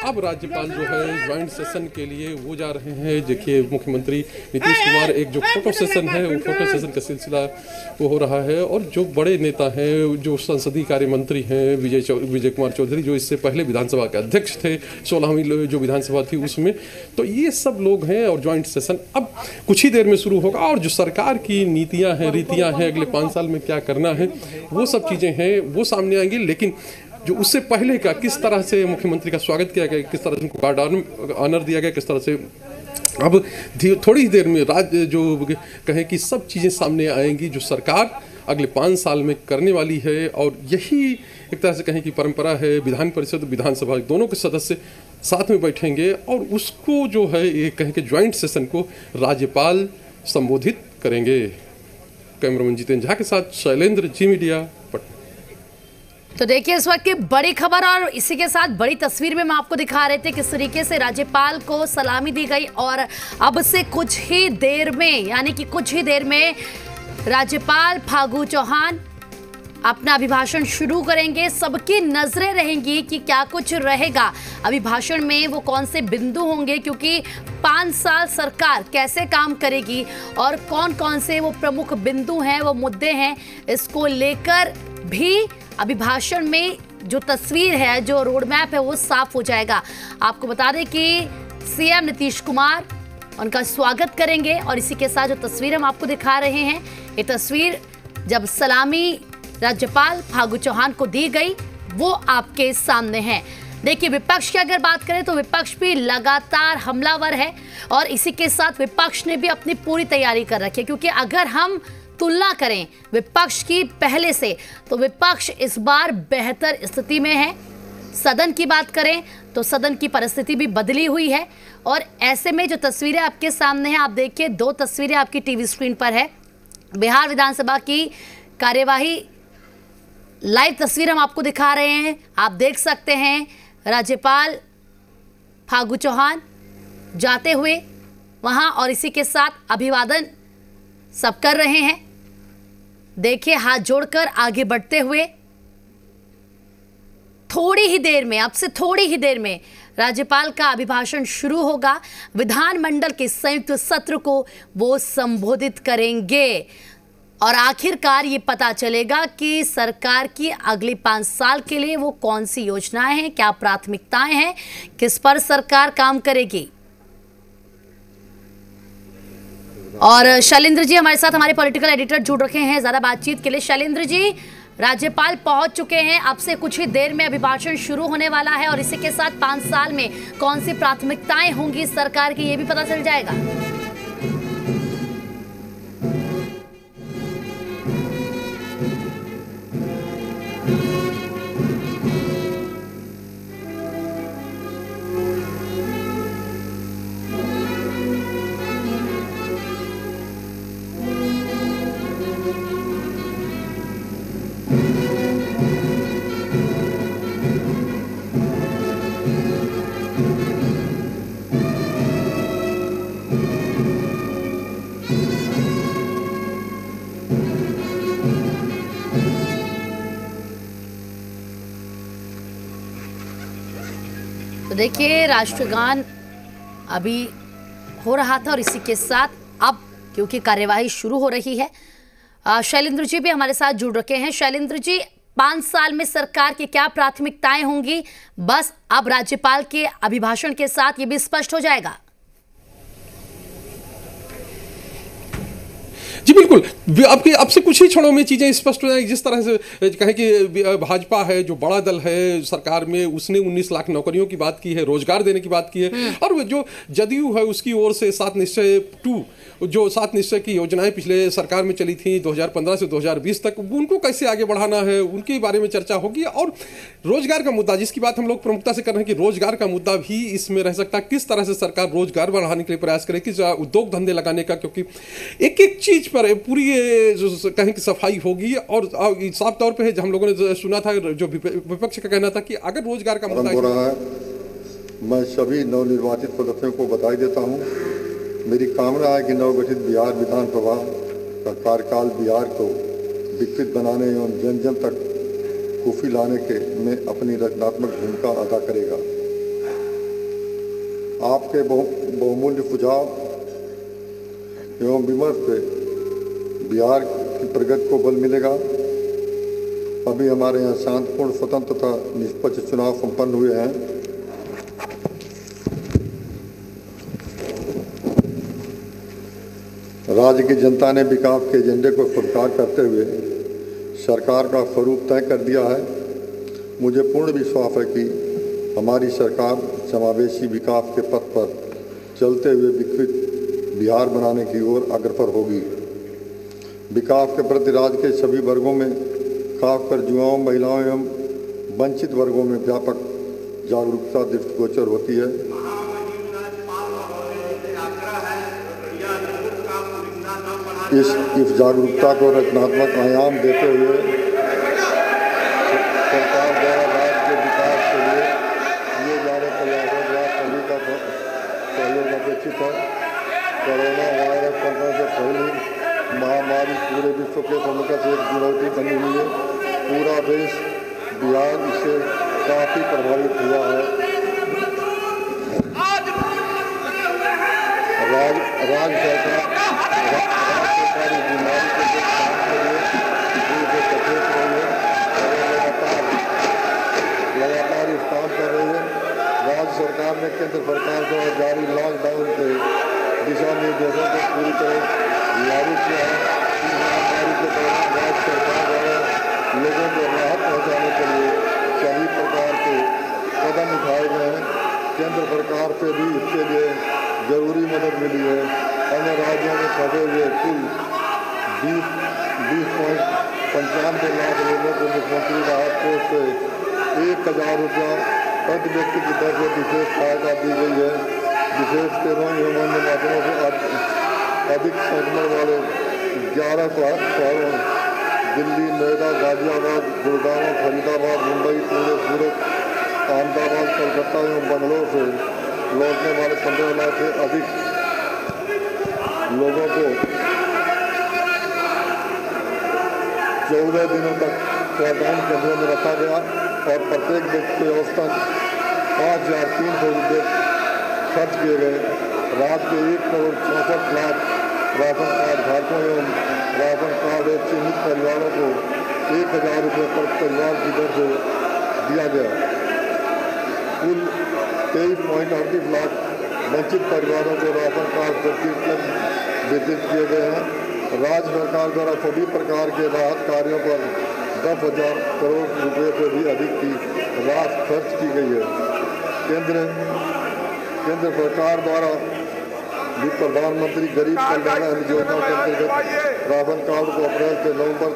अब राज्यपाल जो है ज्वाइंट सेशन के लिए वो जा रहे हैं। देखिए मुख्यमंत्री नीतीश कुमार एक जो फोटो सेशन है वो फोटो सेशन का सिलसिला वो हो रहा है और जो बड़े नेता हैं, जो संसदीय कार्य मंत्री हैं विजय कुमार चौधरी, जो इससे पहले विधानसभा के अध्यक्ष थे 16वीं जो विधानसभा थी उसमें, तो ये सब लोग हैं और ज्वाइंट सेशन अब कुछ ही देर में शुरू होगा। और जो सरकार की नीतियाँ हैं, रीतियाँ हैं, अगले 5 साल में क्या करना है, वो सब चीज़ें हैं वो सामने आएंगी। लेकिन जो उससे पहले का किस तरह से मुख्यमंत्री का स्वागत किया गया, किस तरह से उनको गार्ड ऑनर दिया गया, किस तरह से अब थोड़ी ही देर में राज्य जो कहें कि सब चीज़ें सामने आएंगी जो सरकार अगले 5 साल में करने वाली है। और यही एक तरह से कहें कि परंपरा है, विधान परिषद विधानसभा दोनों के सदस्य साथ में बैठेंगे और उसको जो है ये कहें कि ज्वाइंट सेशन को राज्यपाल संबोधित करेंगे। कैमरामैन जितेंद्र झा के साथ शैलेंद्र, जी मीडिया, पटना। तो देखिए इस वक्त की बड़ी खबर और इसी के साथ बड़ी तस्वीर में हम आपको दिखा रहे थे किस तरीके से राज्यपाल को सलामी दी गई और अब से कुछ ही देर में यानी कि कुछ ही देर में राज्यपाल फागू चौहान अपना अभिभाषण शुरू करेंगे। सबकी नजरें रहेंगी कि क्या कुछ रहेगा अभिभाषण में, वो कौन से बिंदु होंगे, क्योंकि 5 साल सरकार कैसे काम करेगी और कौन कौन से वो प्रमुख बिंदु हैं, वो मुद्दे हैं, इसको लेकर भी अभिभाषण में जो तस्वीर है, जो रोड मैप है, वो साफ हो जाएगा। आपको बता दें कि सीएम नीतीश कुमार उनका स्वागत करेंगे और इसी के साथ जो तस्वीर हम आपको दिखा रहे हैं, ये तस्वीर जब सलामी राज्यपाल फागू चौहान को दी गई वो आपके सामने है। देखिए विपक्ष की अगर बात करें तो विपक्ष भी लगातार हमलावर है और इसी के साथ विपक्ष ने भी अपनी पूरी तैयारी कर रखी है, क्योंकि अगर हम तुलना करें विपक्ष की पहले से तो विपक्ष इस बार बेहतर स्थिति में है। सदन की बात करें तो सदन की परिस्थिति भी बदली हुई है और ऐसे में जो तस्वीरें आपके सामने हैं, आप देखिए 2 तस्वीरें आपकी टीवी स्क्रीन पर है। बिहार विधानसभा की कार्यवाही लाइव तस्वीर हम आपको दिखा रहे हैं। आप देख सकते हैं राज्यपाल फागू चौहान जाते हुए वहां और इसी के साथ अभिवादन सब कर रहे हैं। देखिए हाथ जोड़कर आगे बढ़ते हुए थोड़ी ही देर में, अब से थोड़ी ही देर में राज्यपाल का अभिभाषण शुरू होगा। विधानमंडल के संयुक्त सत्र को वो संबोधित करेंगे और आखिरकार ये पता चलेगा कि सरकार की अगले 5 साल के लिए वो कौन सी योजनाएं हैं, क्या प्राथमिकताएं हैं, किस पर सरकार काम करेगी। और शैलेंद्र जी हमारे साथ, हमारे पॉलिटिकल एडिटर जुड़ रखे हैं ज़्यादा बातचीत के लिए। शैलेंद्र जी, राज्यपाल पहुंच चुके हैं, अब से कुछ ही देर में अभिभाषण शुरू होने वाला है और इसी के साथ 5 साल में कौन सी प्राथमिकताएं होंगी सरकार की, ये भी पता चल जाएगा। तो देखिए राष्ट्रगान अभी हो रहा था और इसी के साथ अब क्योंकि कार्यवाही शुरू हो रही है, शैलेंद्र जी भी हमारे साथ जुड़ रखे हैं। शैलेंद्र जी, 5 साल में सरकार की क्या प्राथमिकताएं होंगी, बस अब राज्यपाल के अभिभाषण के साथ ये भी स्पष्ट हो जाएगा। जी बिल्कुल, अब से कुछ ही क्षणों में चीजें स्पष्ट हो जाएंगी। जिस तरह से कहें कि भाजपा है जो बड़ा दल है सरकार में, उसने 19 लाख नौकरियों की बात की है, रोजगार देने की बात की है, और जो जदयू है उसकी ओर से 7 निश्चय 2 जो 7 निश्चय की योजनाएं पिछले सरकार में चली थी 2015 से 2020 तक, उनको कैसे आगे बढ़ाना है उनके बारे में चर्चा होगी। और रोजगार का मुद्दा जिसकी बात हम लोग प्रमुखता से कर रहे हैं कि रोजगार का मुद्दा भी इसमें रह सकता है। किस तरह से सरकार रोजगार बढ़ाने के लिए प्रयास करे, किस उद्योग धंधे लगाने का, क्योंकि एक एक चीज पर पूरी जो कहें कि सफाई होगी। और साफ तौर पे हम लोगों ने सुना था, जो विपक्ष का कहना था कि अगर रोजगार का मुद्दा हो रहा है, मैं सभी नवनिर्वाचित सदस्यों को बधाई देता हूं। मेरी कामना है कि नवगठित बिहार विधानसभा का कार्यकाल बिहार को विकसित बनाने एवं जन जन तक खुशी लाने के में अपनी रचनात्मक भूमिका अदा करेगा। आपके बहुमूल्य सुझाव एवं विमर्श से बिहार की प्रगति को बल मिलेगा। अभी हमारे यहाँ शांतिपूर्ण, स्वतंत्र तथा निष्पक्ष चुनाव संपन्न हुए हैं। राज्य की जनता ने विकास के एजेंडे को स्वीकार करते हुए सरकार का स्वरूप तय कर दिया है। मुझे पूर्ण विश्वास है कि हमारी सरकार समावेशी विकास के पथ पर चलते हुए विकसित बिहार बनाने की ओर अग्रसर होगी। विकास के प्रति राज्य के सभी वर्गों में, खासकर युवाओं, महिलाओं एवं वंचित वर्गों में व्यापक जागरूकता दृष्टिगोचर होती है। इस जागरूकता को रचनात्मक आयाम देते हुए सरकार द्वारा राज्य के विकास के लिए किए जा रहे प्रयासों द्वारा सभी का सहयोग अपेक्षित है। कोरोना वायरस संक्रमण से फैली महामारी पूरे विश्व के सम्मुख एक चुनौती बनी हुई है। पूरा देश, बिहार इससे काफ़ी प्रभावित हुआ है। राज्य सरकार इस बीमारी को रोकथाम के लिए सचेत रही है और लगातार इस काम कर रही है। राज्य सरकार ने केंद्र सरकार द्वारा जारी लॉकडाउन के दिशा निर्देशों को पूरी तरह लागू किया है। इस महामारी के दौरान राज्य सरकार द्वारा लोगों को राहत पहुँचाने के लिए सभी प्रकार के कदम उठाए गए हैं। केंद्र सरकार से भी इसके लिए जरूरी मदद मिली है। अन्य राज्यों में फंसे हुए कुल 20.95 लाख लोगों को मुख्यमंत्री राहत कोष से 1,000 रुपया प्रति व्यक्ति की दर से विशेष सहायता दी गई है। विशेष केंद्रों एवं अन्य माध्यमों से अधिक संक्रमण वाले 11 शहरों दिल्ली, नोएडा, गाजियाबाद, गुड़गांव, फरीदाबाद, मुंबई, पुणे, सूरत, अहमदाबाद, कोलकाता एवं बंगलोर से लौटने वाले 15 लाख से अधिक लोगों को 14 दिनों तक क्वारंटाइन केंद्रों में रखा गया और प्रत्येक व्यक्ति के औसतन 5,300 रुपये खर्च किए गए। राज्य के 1,64 लाख राशन कार्ड धारकों एवं राशन कार्ड चिन्हित परिवारों को 1,000 रुपये पर परिवार की दर से दिया गया। कुल 23.38 लाख वंचित परिवारों को राशन कार्ड सर्टिफिकेट वितरित किए गए हैं। राज्य सरकार द्वारा सभी प्रकार के राहत कार्यों पर 10,000 करोड़ रुपए से भी अधिक की राशि खर्च की गई है। केंद्र सरकार द्वारा भी प्रधानमंत्री गरीब कल्याण अन्न योजना के अंतर्गत राशन कार्ड को अप्रैल से नवंबर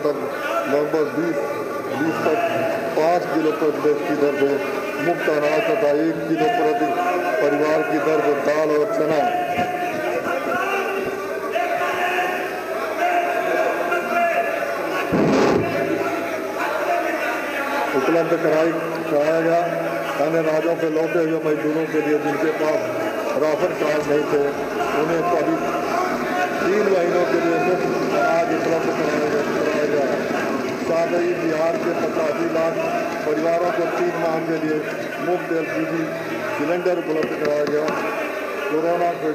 20 तक 5 किलो प्रति की दर से मुफ्त अनाज तथा 1 किलो प्रति परिवार की दर से दाल और चना उपलब्ध कराया गया। अन्य राज्यों से लौटे हुए मजदूरों के लिए जिनके पास राशन कार्ड नहीं थे, उन्हें अभी 3 महीनों के लिए मुफ्त अनाज उपलब्ध कराया गया। साथ ही बिहार के 85 लाख परिवारों को 3 माह के लिए मुफ्त LPG सिलेंडर उपलब्ध कराया गया। कोरोना के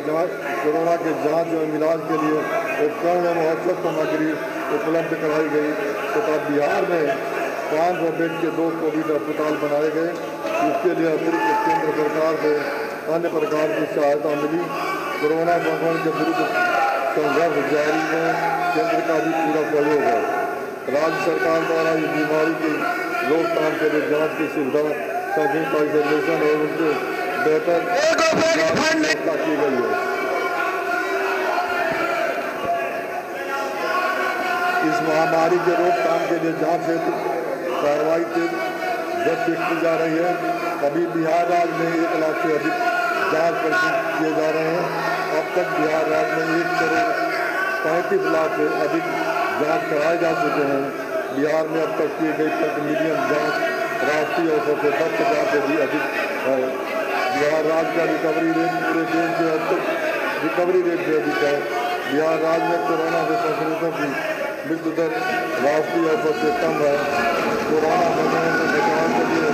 जांच एवं इलाज के लिए उपकरण एवं औषध सामग्री उपलब्ध कराई गई तथा बिहार में 500 बेड के 2 कोविड अस्पताल बनाए गए। इसके लिए अतिरिक्त केंद्र सरकार से अन्य प्रकार की सहायता मिली। कोरोना संक्रमण के विरुद्ध संघर्ष जारी है, केंद्र का भी पूरा सहयोग है। राज्य सरकार द्वारा इस बीमारी की रोकथाम के लिए जांच की सुविधा, संकीर्ण आइसोलेशन और उनके बेहतर व्यवस्था की गई है। इस महामारी के रोकथाम के लिए जांच हेतु कार्रवाई तेज की जा रही है। अभी बिहार राज्य में 1 लाख से अधिक जांच परीक्षण किए जा रहे हैं। अब तक बिहार राज्य में 1,35 लाख से अधिक जांच कराए जा चुके हैं। बिहार में अब तक किए गई प्रति मिलियन जांच राष्ट्रीय औसत से 10,000 से भी अधिक है। बिहार राज्य का रिकवरी रेट पूरे देश से अब तक रिकवरी रेट से अधिक है। बिहार राज्य में कोरोना से संक्रमितों की मृत्यु दर राष्ट्रीय औसत से कम है। कोरोना संक्रमण से बचाव के लिए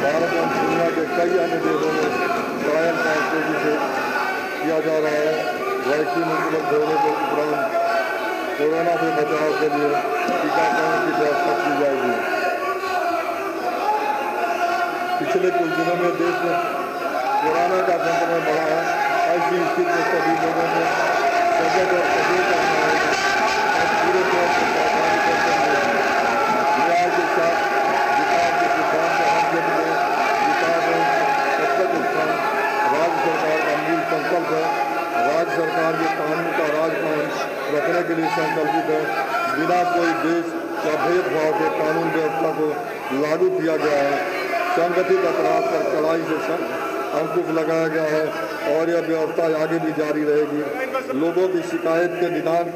भारत एवं दुनिया के कई अन्य देशों किया जा रहा है। वैक्सीन उपलब्ध होने के उपरांत कोरोना से बचाव के लिए टीकाकरण की व्यवस्था की जाएगी। पिछले कुछ दिनों में देश में कोरोना का संक्रमण बढ़ा है। ऐसी स्थिति में सभी लोगों को सजग और सचेत रहना है और पूरे तौर पर सावधानी करते हुए बिहार के साथ विकास के सिद्धांत को हम जब विकास और सबका उत्थान राज्य सरकार का मूल संकल्प है। राज्य सरकार के कानून का राज कायम रखने के लिए संकल्पित है। बिना कोई देश या भेदभाव के कानून व्यवस्था को लागू किया गया है। संगठित अपराध पर कड़ाई से अंकुश लगाया गया है और यह व्यवस्था आगे भी जारी रहेगी। लोगों की शिकायत के निदान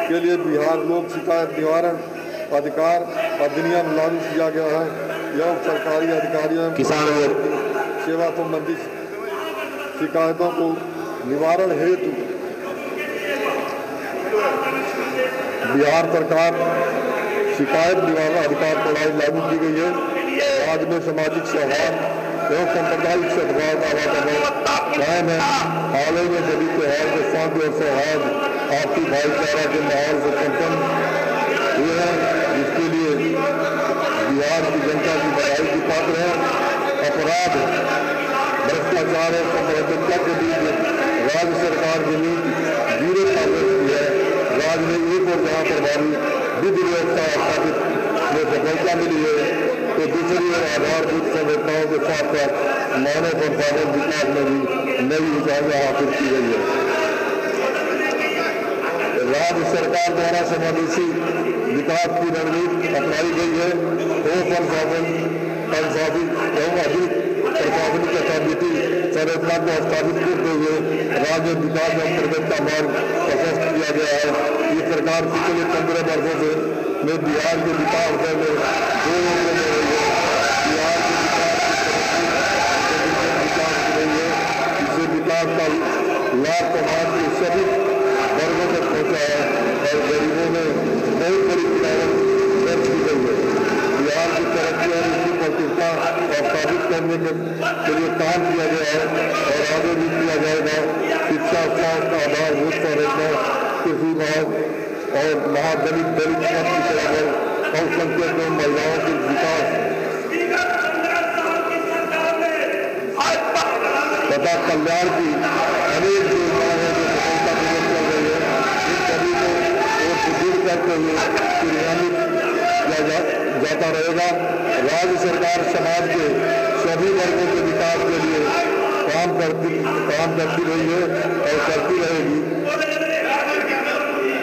के लिए बिहार लोक शिकायत निवारण अधिकार अधिनियम लागू किया गया है। यह सरकारी अधिकारियों किसानों सेवा संबंधी शिकायतों को निवारण हेतु बिहार सरकार शिकायत निवारण अधिकार प्रणाली लागू की गई है। राज्य में सामाजिक सौहार्द एवं सांप्रदायिक सद्भाव का वातावरण कायम है। हाल ही में सभी त्योहार के शांति और सौहार्द आपसी भाईचारा के माहौल से संपन्न हुए हैं, जिसके लिए बिहार की जनता की बधाई की पात्र है। अपराध, भ्रष्टाचार और साम्राज्यता के बीच राज्य सरकार की नीति जीरो टॉलरेंस की है। राज्य में एक और जहाँ प्रभावी विधि व्यवस्था स्थापित में सफलता मिली है, तो दूसरी ओर आधारभूत संरचनाओं के साथ साथ मानव संसाधन विकास में भी नई ऊंचाइयां हासिल की गई है। राज्य सरकार द्वारा समावेशी विकास की रणनीति अपनाई गई है। प्रशासन एवं अधिक प्रशासनिक अथॉरिटी संरचना को स्थापित करते हुए राज्य विकास एवं प्रगति का मार्ग प्रशस्त किया गया है। ये सरकार पिछले 15 वर्षों से में बिहार के विकास दर में 2 में रही है। बिहार के विकास की रही है। इससे विकास का लाभ समाज के सभी वर्गों तक पहुँचा है और गरीबों में बहुत बड़ी गिरावट दर्ज की गई है। बिहार की तरक्की और इसकी प्रतिष्ठा स्थापित करने के लिए काम किया गया है और आगे भी किया जाएगा। शिक्षा, स्वास्थ्य, आधारभूत संरचना, कृषि भाव और महादलित दलित सब की तरह अल्पसंख्यक एवं महिलाओं के विकास तथा कल्याण की अनेक योजनाएं हैं जो सफलतापूर्वक चल रही है। इन सभी को और सुदृढ़ करते हुए क्रियान्वित किया जाता रहेगा। राज्य सरकार समाज के सभी वर्गों के विकास के लिए काम करती रही है और करती रहेगी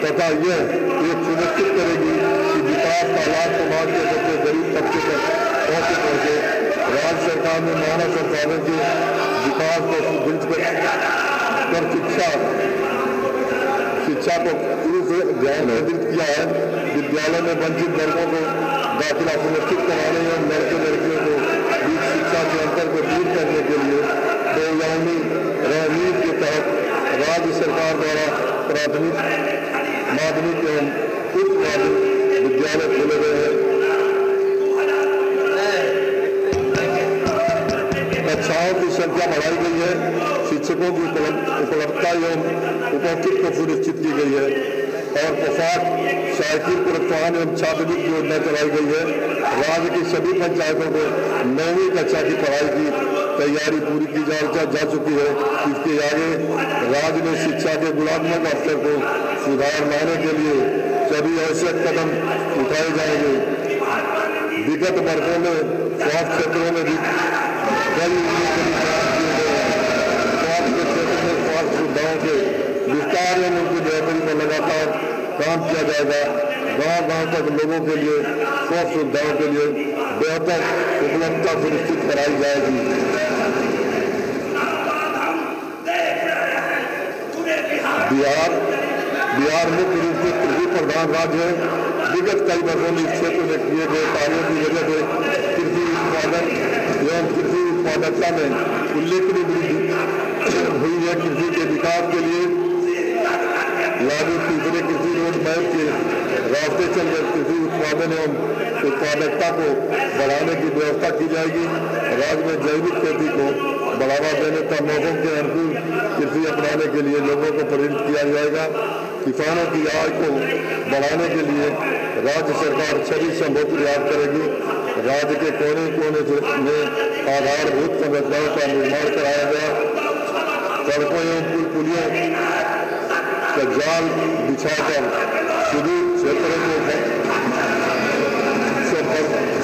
तथा यह एक सुनिश्चित करेगी कि विकास का लाभ समाज के सबसे गरीब तबके तक पहुंचे। राज्य सरकार ने मानव संसाधन के विकास को सुदृढ़ कर शिक्षा को शुरू से ध्यान केंद्रित किया है। विद्यालय में वंचित वर्गों को दाखिला सुनिश्चित कराने एवं लड़के लड़कियों को बीच शिक्षा के अंतर को दूर करने के लिए बहुआयामी रणनीति के तहत राज्य सरकार द्वारा प्राथमिक, माध्यमिक एवं उच्च माध्यमिक विद्यालय खोले गए हैं। कक्षाओं की संख्या बढ़ाई गई है। शिक्षकों की उपलब्धता एवं उपस्थिति को सुनिश्चित की गई है और पोशाक, साइकिल प्रोत्साहन एवं छात्रवृत्ति योजना चलाई गई है। राज्य की सभी पंचायतों को 9वीं कक्षा की पढ़ाई की तैयारी पूरी की जा चुकी है। इसके आगे राज्य में शिक्षा के गुणात्मक स्तर को सुधार लाने के लिए सभी आवश्यक कदम उठाए जाएंगे। विगत वर्षों में स्वास्थ्य क्षेत्रों में भी कई स्वास्थ्य क्षेत्र में स्वास्थ्य सुविधाओं के विस्तार एवं उनकी बेहतरी में लगातार काम किया जाएगा। गांव-गांव तक लोगों के लिए स्वास्थ्य सुविधाओं के लिए बेहतर उपलब्धता सुनिश्चित कराई जाएगी। बिहार मुख्य रूप से कृषि प्रधान राज्य है। विगत कई वर्षों में इस क्षेत्र में किए गए कार्यों की वजह से कृषि उत्पादन एवं कृषि उत्पादकता में उल्लेखनीय वृद्धि हुई है। कृषि के विकास के लिए लागू तीसरे कृषि रोड मैप के रास्ते चलकर कृषि उत्पादन एवं उत्पादकता को बढ़ाने की व्यवस्था की जाएगी। राज्य में जैविक खेती को बढ़ावा देने का मौसम के अनुकूल कृषि अपनाने के लिए लोगों को प्रेरित किया जाएगा। किसानों की आय को बढ़ाने के लिए राज्य सरकार सभी संभव प्रयास करेगी। राज्य के कोने कोने में आधारभूत संरचनाओं का निर्माण कराया गया। सड़कों एवं पुल पुलियों का जाल बिछाकर सुदूर क्षेत्रों को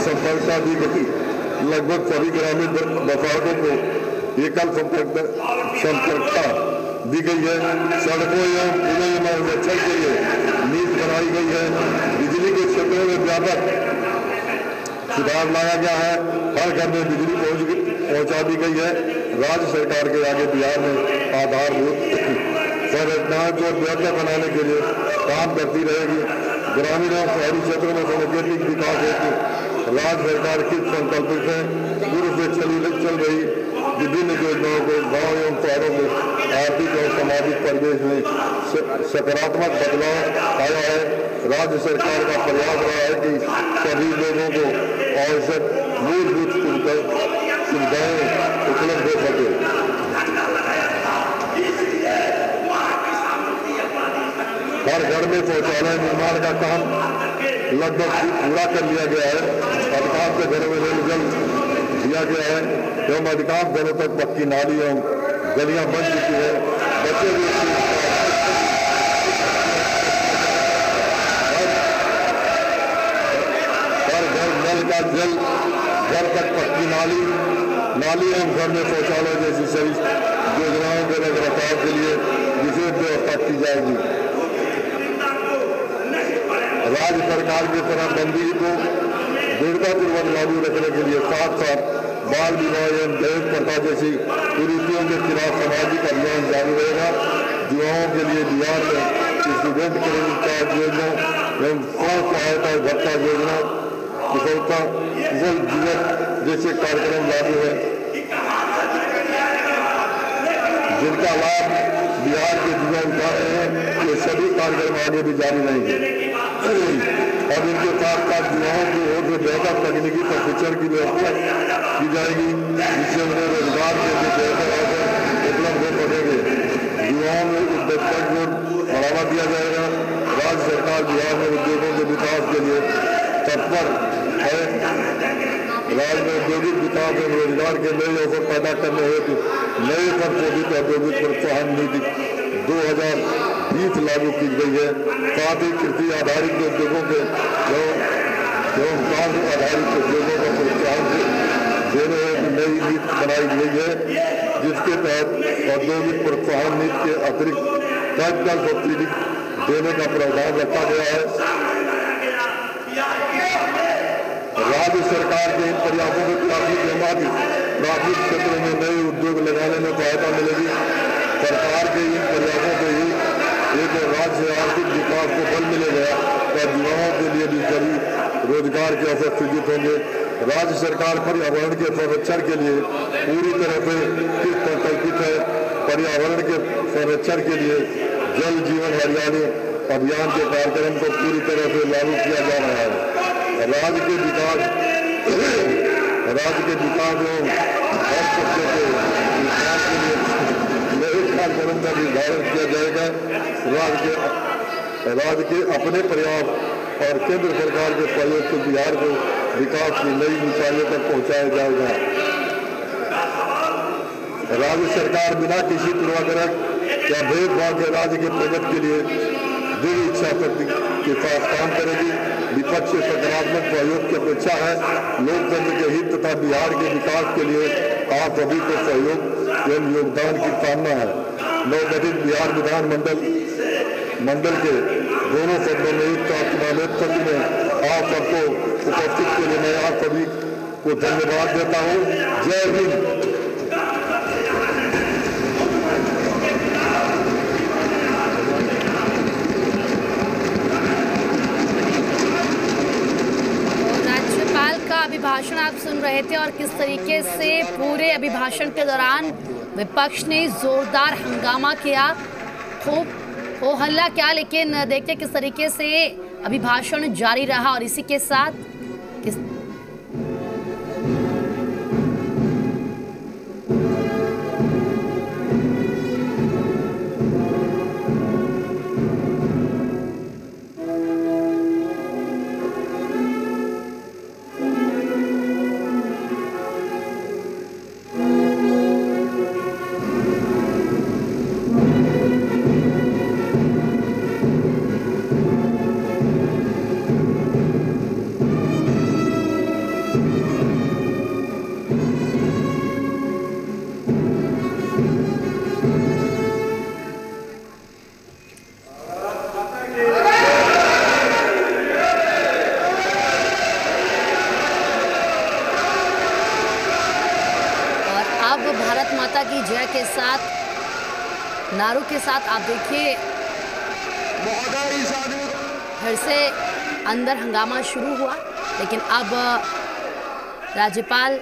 संपर्कता दी गई। लगभग सभी ग्रामीण बसाहतों को एकल संपर्कता दी गई है। सड़कों एवं पुलों में संरक्षण के लिए नीति बनाई गई है। बिजली के क्षेत्रों में व्यापक सुधार लाया गया है। हर घर में बिजली पहुंचा दी गई है। राज्य सरकार के आगे बिहार में आधारभूत संरचनाओं को बेहतर बनाने के लिए काम करती रहेगी। ग्रामीण एवं शहरी क्षेत्रों में सांकेतिक विकास हेतु राज्य सरकार की संकल्पित है। पूर्व से चल रही विभिन्न योजनाओं को गांव एवं शहरों में आर्थिक और सामाजिक परिवेश में सकारात्मक बदलाव आया है। राज्य सरकार का प्रयास रहा है कि सभी लोगों को आवश्यक मूलभूत सुविधाएं उपलब्ध हो सके। हर घर में शौचालय निर्माण का काम लगभग पूरा कर लिया गया है। अधिकांश घरों में नल जल दिया गया है एवं अधिकांश घरों तक पक्की नाली एवं गलियां बन चुकी है। बचे हुए हर घर नल का जल, घर तक पक्की नाली एवं घर में शौचालय जैसी सभी योजनाओं के रखरखाव के लिए विशेष व्यवस्था की जाएगी। राज्य सरकार की तरफ बंदी को दृढ़तापूर्वक लागू रखने के लिए साथ साथ बाल विवाह एवं दहेज प्रथा जैसी कुरीतियों के खिलाफ सामाजिक अभियान जारी रहेगा। युवाओं के लिए बिहार में स्टूडेंट क्रेडिट कार्ड योजना एवं स्व सहायता भत्ता योजना, कुशल जीवन जैसे कार्यक्रम लागू है, जिनका लाभ बिहार के युवा उठा रहे हैं। ये सभी कार्यक्रम आगे भी जारी रहेंगे और इनके साथ साथ युवाओं की ओर से बेहतर तकनीकी प्रशिक्षण की व्यवस्था की जाएगी, जिससे उन्हें रोजगार के लिए बेहतर अवसर उपलब्ध हो सकेंगे। युवाओं में उद्योगता को बढ़ावा दिया जाएगा। राज्य सरकार बिहार में उद्योगों के विकास के लिए तत्पर है। राज्य में औद्योगिक विकास एवं रोजगार के नए अवसर पैदा करने हेतु नए संशोधित औद्योगिक प्रोत्साहन नीति 2020 लागू की गई है। साथ ही कृषि आधारित उद्योगों के एवं कार्य आधारित उद्योगों का प्रोत्साहन देने हेतु नई नीति बनाई गई है, जिसके तहत औद्योगिक प्रोत्साहन नीति के अतिरिक्त कैपिटल सब्सिडी देने का प्रावधान रखा गया है। राज्य सरकार के इन प्रयासों में प्राथमिक क्षेत्रों में नए उद्योग लगाने में सहायता मिलेगी। सरकार के इन प्रयासों से ही एक राज्य आर्थिक विकास को बल मिलेगा और युवाओं के लिए भी सभी रोजगार के अवसर सृजित होंगे। राज्य सरकार पर्यावरण के संरक्षण के लिए पूरी तरह से संकल्पित है। पर्यावरण के संरक्षण के लिए जल जीवन हरियाली अभियान के कार्यक्रम को पूरी तरह से लागू किया जा रहा है। राज्य के विकास एवं हर क्षेत्र के विकास के लिए नए कार्यक्रम का निर्धारण किया जाएगा। राज्य के अपने प्रयास और केंद्र सरकार के सहयोग से बिहार को विकास की नई ऊंचाइयों तक पहुंचाया जाएगा। राज्य सरकार बिना किसी पूर्वाग्रह या भेदभाव के राज्य के प्रगति के लिए दृढ़ इच्छा शक्ति के साथ काम करेगी। विपक्ष से सकारात्मक सहयोग की अपेक्षा है। लोकतंत्र के हित तथा बिहार के विकास के लिए आप सभी को सहयोग एवं योगदान की कामना है। नवगठित बिहार विधानमंडल के दोनों सदनों में एक नेतृत्व में आप सबको उपस्थित के लिए मैं आप सभी को धन्यवाद देता हूँ। जय हिंद। अभिभाषण आप सुन रहे थे और किस तरीके से पूरे अभिभाषण के दौरान विपक्ष ने जोरदार हंगामा किया। खूब हो हल्ला क्या, लेकिन देखते किस तरीके से अभिभाषण जारी रहा और इसी के साथ किस भारत माता की जय के साथ नारों के साथ आप देखिए फिर से अंदर हंगामा शुरू हुआ, लेकिन अब राज्यपाल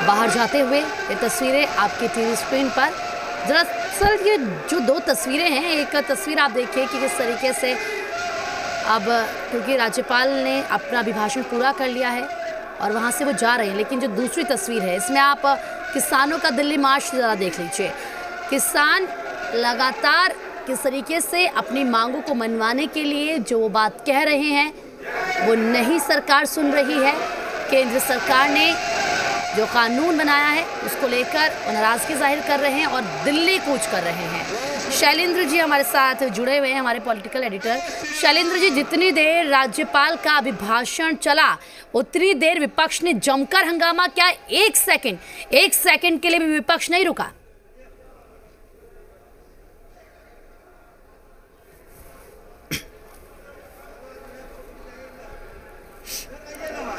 बाहर जाते हुए ये तस्वीरें आपके टीवी स्क्रीन पर। दरअसल ये जो दो तस्वीरें हैं, एक तस्वीर आप देखिए कि किस तरीके से अब क्योंकि राज्यपाल ने अपना अभिभाषण पूरा कर लिया है और वहाँ से वो जा रहे हैं, लेकिन जो दूसरी तस्वीर है इसमें आप किसानों का दिल्ली मार्च ज़रा देख लीजिए। किसान लगातार किस तरीके से अपनी मांगों को मनवाने के लिए जो वो बात कह रहे हैं वो नहीं सरकार सुन रही है। केंद्र सरकार ने जो कानून बनाया है उसको लेकर वो नाराज़गी जाहिर कर रहे हैं और दिल्ली कूच कर रहे हैं। शैलेंद्र जी हमारे साथ जुड़े हुए हैं, हमारे पॉलिटिकल एडिटर। शैलेंद्र जी, जितनी देर राज्यपाल का अभिभाषण चला उतनी देर विपक्ष ने जमकर हंगामा किया। एक सेकंड के लिए भी विपक्ष नहीं रुका।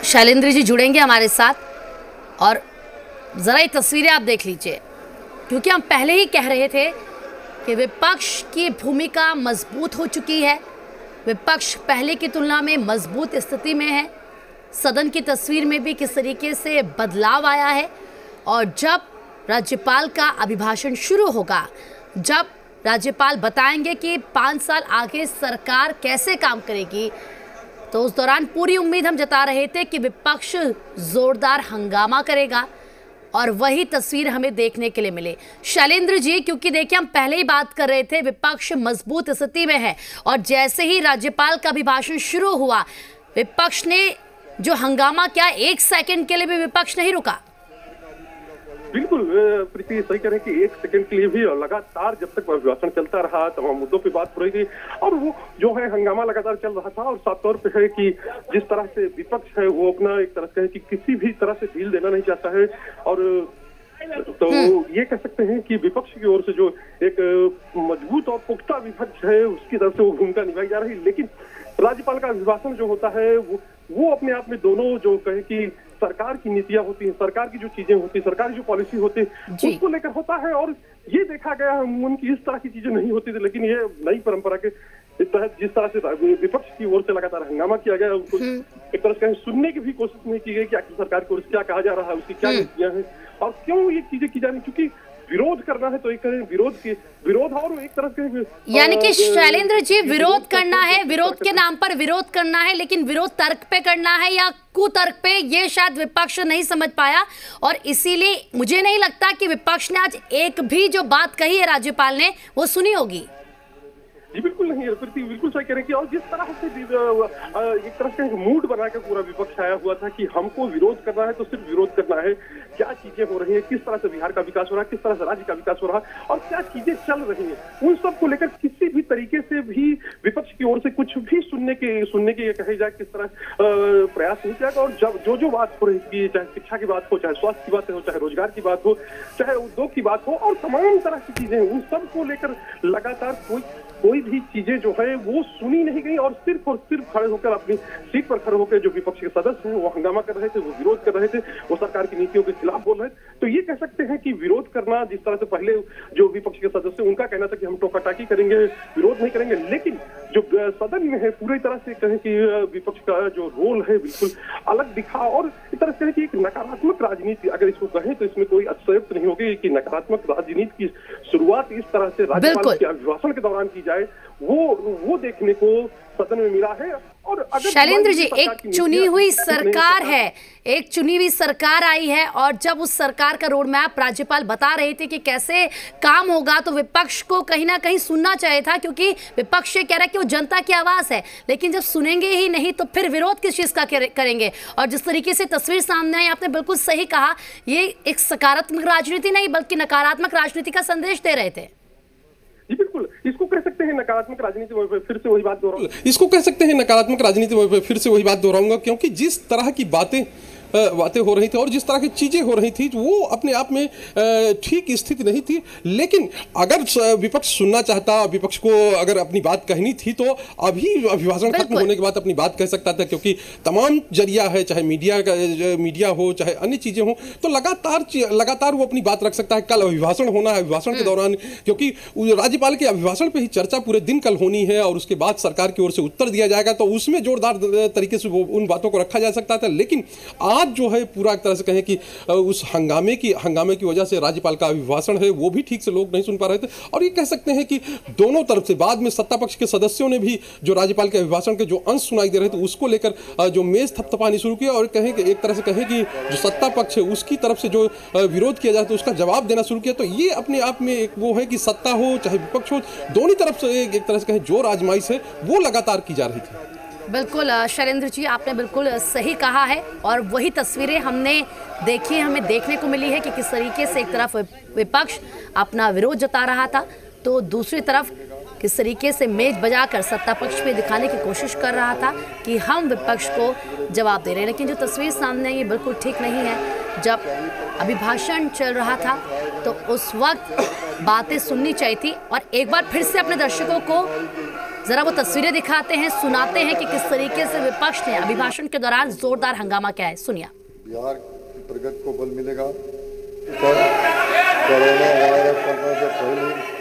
शैलेंद्र जी जुड़ेंगे हमारे साथ और जरा ये तस्वीरें आप देख लीजिए, क्योंकि हम पहले ही कह रहे थे कि विपक्ष की भूमिका मजबूत हो चुकी है। विपक्ष पहले की तुलना में मजबूत स्थिति में है। सदन की तस्वीर में भी किस तरीके से बदलाव आया है और जब राज्यपाल का अभिभाषण शुरू होगा, जब राज्यपाल बताएंगे कि 5 साल आगे सरकार कैसे काम करेगी, तो उस दौरान पूरी उम्मीद हम जता रहे थे कि विपक्ष जोरदार हंगामा करेगा और वही तस्वीर हमें देखने के लिए मिले। शैलेंद्र जी, क्योंकि देखिए हम पहले ही बात कर रहे थे विपक्ष मजबूत स्थिति में है और जैसे ही राज्यपाल का अभिभाषण शुरू हुआ विपक्ष ने जो हंगामा किया, एक सेकंड के लिए भी विपक्ष नहीं रुका। बिल्कुल प्रीति सही कह रहे हैं कि एक सेकंड के लिए भी लगातार जब तक अभिभाषण चलता रहा तमाम मुद्दों पे बात हो रही थी और वो जो है हंगामा लगातार चल रहा था। और साफ तौर पे है कि जिस तरह से विपक्ष है वो अपना एक तरह से है कि किसी भी तरह से ढील देना नहीं चाहता है और तो ये कह सकते हैं कि विपक्ष की ओर से जो एक मजबूत और पुख्ता विपक्ष है उसकी तरफ से वो भूमिका निभाई जा रही है। लेकिन राज्यपाल का अभिभाषण जो होता है वो अपने आप में दोनों जो कहे कि सरकार की नीतियां होती हैं, सरकार की जो चीजें होती है, सरकार की जो पॉलिसी होती है उसको लेकर होता है। और ये देखा गया है उनकी इस तरह की चीजें नहीं होती थी, लेकिन ये नई परंपरा के तहत जिस तरह से विपक्ष की ओर से लगातार हंगामा किया गया, उनको एक तरह से सुनने की भी कोशिश नहीं की गई कि आखिर सरकार की ओर से क्या कहा जा रहा है, उसकी क्या नीतियां हैं और क्यों ये चीजें की जा रही। क्योंकि विरोध करना है तो एक करें विरोध और एक तरह से यानी कि शैलेंद्र जी विरोध करना है, विरोध के नाम पर विरोध करना है, लेकिन विरोध तर्क पे करना है या कुतर्क पे, ये शायद विपक्ष नहीं समझ पाया और इसीलिए मुझे नहीं लगता कि विपक्ष ने आज एक भी जो बात कही है राज्यपाल ने वो सुनी होगी। जी बिल्कुल नहीं, बिल्कुल सही कह रहे हैं कि और जिस तरह से एक तरह से मूड बनाकर पूरा विपक्ष आया हुआ था कि हमको विरोध करना है तो सिर्फ विरोध करना है, क्या चीजें हो रही है, किस तरह से बिहार का विकास हो रहा है, किस तरह से राज्य का विकास हो रहा है और क्या चीजें चल रही हैं, उन सब को लेकर किसी भी तरीके से भी विपक्ष की ओर से कुछ भी सुनने के कहे जाए किस तरह प्रयास नहीं किया। और जब जो बात हो रही थी, चाहे शिक्षा की बात हो, चाहे स्वास्थ्य की बात हो, चाहे रोजगार की बात हो, चाहे उद्योग की बात हो और तमाम तरह की चीजें, उन सब को लेकर लगातार कोई भी चीजें जो है वो सुनी नहीं गई और सिर्फ खड़े होकर अपनी सीट पर खड़े होकर जो विपक्ष के सदस्य हैं वो हंगामा कर रहे थे, वो विरोध कर रहे थे, वो सरकार की नीतियों के खिलाफ बोल रहे थे। तो ये कह सकते हैं कि विरोध करना, जिस तरह से पहले जो विपक्ष के सदस्य उनका कहना था कि हम टोका-टाकी करेंगे, विरोध नहीं करेंगे, लेकिन जो सदन में है पूरी तरह से कहें कि विपक्ष का जो रोल है बिल्कुल अलग दिखा और इस तरह से एक नकारात्मक राजनीति, अगर इसको कहें तो इसमें कोई अतिशयोक्ति नहीं होगी कि नकारात्मक राजनीति की शुरुआत शुरुआत इस तरह से राज्यपाल के अभिभाषण के दौरान की जाए, वो देखने को सदन में मिला है। और शैलेंद्र जी, एक चुनी हुई सरकार है, एक चुनी हुई सरकार आई है, और जब उस सरकार का रोड मैप राज्यपाल बता रहे थे कि कैसे काम होगा, तो विपक्ष को कहीं ना कहीं सुनना चाहिए था, क्योंकि विपक्ष ये कह रहा है कि वो जनता की आवाज है। लेकिन जब सुनेंगे ही नहीं तो फिर विरोध किस चीज का करेंगे? और जिस तरीके से तस्वीर सामने आई, आपने बिल्कुल सही कहा, ये एक सकारात्मक राजनीति नहीं बल्कि नकारात्मक राजनीति का संदेश दे रहे थे। जी बिल्कुल, इसको कह सकते हैं नकारात्मक राजनीति। फिर से वही बात दोहराऊंगा, इसको कह सकते हैं नकारात्मक राजनीति। फिर से वही बात दोहराऊंगा, क्योंकि जिस तरह की बातें हो रही थी और जिस तरह की चीजें हो रही थी, वो अपने आप में ठीक स्थिति नहीं थी। लेकिन अगर विपक्ष सुनना चाहता, विपक्ष को अगर अपनी बात कहनी थी, तो अभी अभिभाषण खत्म होने के बाद अपनी बात कह सकता था, क्योंकि तमाम जरिया है, चाहे मीडिया हो, चाहे अन्य चीजें हो, तो लगातार वो अपनी बात रख सकता है। कल अभिभाषण होना है, अभिभाषण के दौरान, क्योंकि राज्यपाल के अभिभाषण पे ही चर्चा पूरे दिन कल होनी है, और उसके बाद सरकार की ओर से उत्तर दिया जाएगा, तो उसमें जोरदार तरीके से उन बातों को रखा जा सकता था। लेकिन आज जो है पूरा एक तरह से कहें कि उस हंगामे की वजह से राज्यपाल का अभिभाषण है वो भी ठीक से लोग नहीं सुन पा रहे थे। और ये कह सकते हैं कि दोनों तरफ से बाद में सत्ता पक्ष के सदस्यों ने भी जो राज्यपाल के अभिभाषण के जो अंश सुनाई दे रहे थे, उसको लेकर जो मेज थपथपानी शुरू किया, और कहें कि एक तरह से कहें कि जो सत्ता पक्ष है उसकी तरफ से जो विरोध किया जाता है उसका जवाब देना शुरू किया। तो ये अपने आप में एक वो है कि सत्ता हो चाहे विपक्ष हो, दोनों तरफ से एक तरह से कहें जो आजमाइश है वो लगातार की जा रही थी। बिल्कुल शैलेंद्र जी, आपने बिल्कुल सही कहा है, और वही तस्वीरें हमने देखी, हमें देखने को मिली है कि किस तरीके से एक तरफ विपक्ष अपना विरोध जता रहा था, तो दूसरी तरफ किस तरीके से मेज बजाकर सत्ता पक्ष पे दिखाने की कोशिश कर रहा था कि हम विपक्ष को जवाब दे रहे हैं। लेकिन जो तस्वीर सामने आई ये बिल्कुल ठीक नहीं है। जब अभिभाषण चल रहा था तो उस वक्त बातें सुननी चाहिए थी। और एक बार फिर से अपने दर्शकों को जरा वो तस्वीरें दिखाते हैं, सुनाते हैं कि किस तरीके से विपक्ष ने अभिभाषण के दौरान जोरदार हंगामा किया है। सुनिए। बिहार की प्रगति को बल मिलेगा। कोरोना वायरस से पहले